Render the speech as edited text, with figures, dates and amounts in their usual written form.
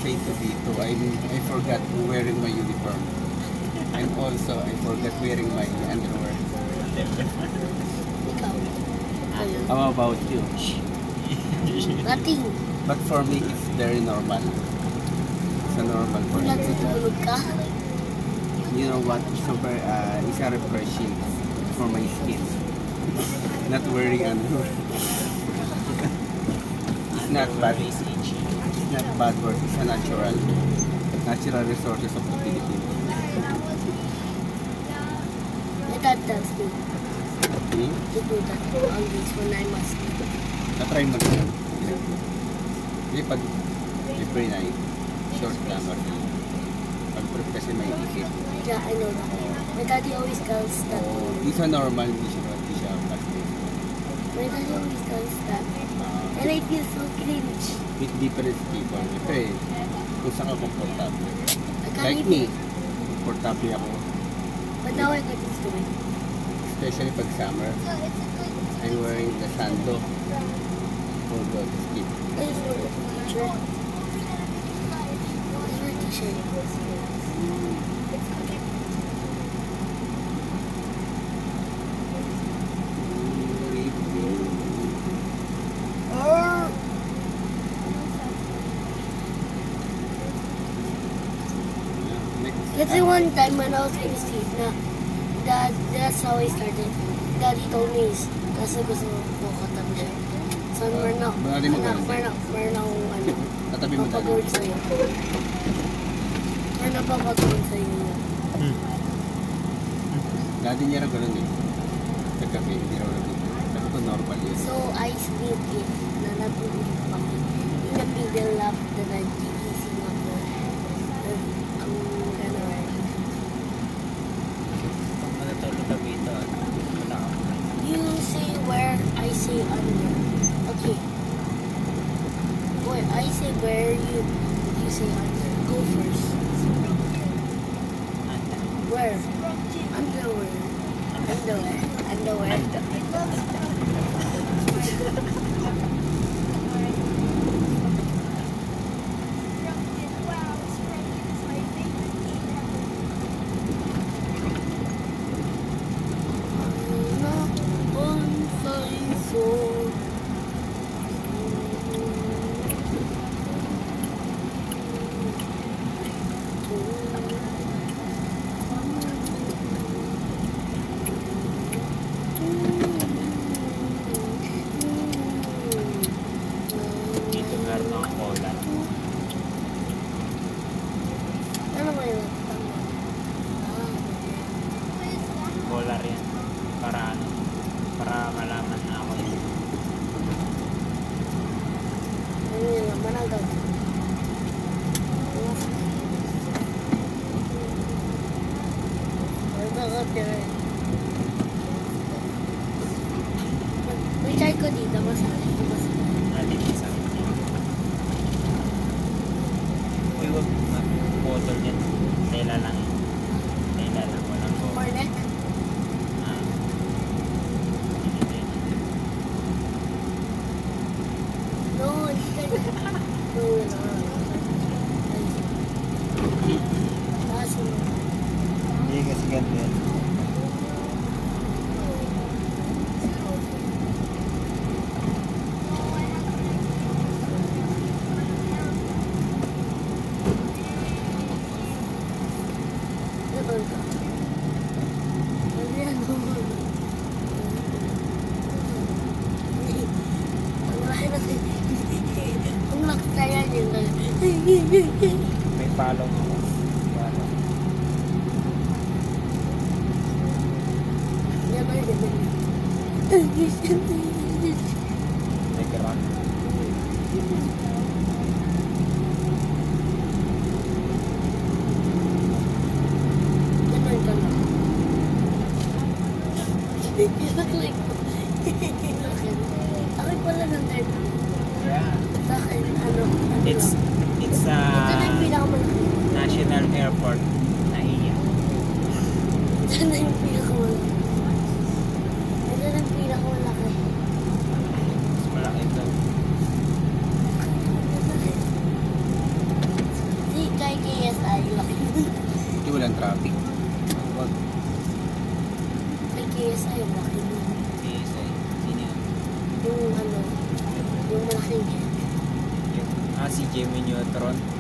say to Vito, I forgot wearing my uniform. And also, I forgot wearing my underwear. Ikaw. Ayun. How about you? Nothing. But for me, it's very normal. It's a normal for me. Nagtutulog ka? You know what? Super, it's a refreshing for my skin. Not wearing underwear. It's not bad. It's not bad work. It's a natural resources of the Philippines. My dad tells me Hmm? to do that always when I'm asleep. Na-try mo na yan. Hindi pag every night, short lang kasi pag-prep kasi may isip. Yeah, I know that. My daddy always tells that. Isa normal, hindi siya plastic. My daddy always tells that. And I feel so cringe. With different people. Siyempre, kung saan ka komportable. I can't Like even. me, komportable ako. But now I got used to it. Especially pag summer. I'm wearing the sando for the skin. This is for the teacher. This is for t-shirt. Kasi one time when I was in sleep na that's how I started. Daddy told me is kasi gusto ko katabi siya. So meron akong Tatabi mo dali. papagawin sa'yo. Meron na papagawin sa'yo. Dati niya rin ganun eh. Nagkape, hindi raw nagkape. Sabi ko normal yun. So I sleep it na natulog kami. In the middle of the night, gigising ako. Ang gano'n. You say where, I say under. Okay. Wait, I say where, you say under. Go first. Where? Underwear. Underwear. Ano ba yun? Polar yan. Para malaman na ako yun. Ano yun? Managag. May try ko dito. Masarap. Natin isa. Uy, wag mag-bottle yan. Tela lang. Walang bottle. Cornet? No, hindi ka na. No. Kasi mo. Hindi kasi ganito yan. Ano ka? Ano ang laktayan yun. May palong ako. Palong. May karan. You look like... Ako pala ng third. Yeah. Sa akin, ano? It's Ito na yung pinakamalaki. National Airport na iya. Ito na yung pinakamalaki. Ito na yung pinakamalaki. Mas malaki ito. Cricket. Si Jimmy Neutron.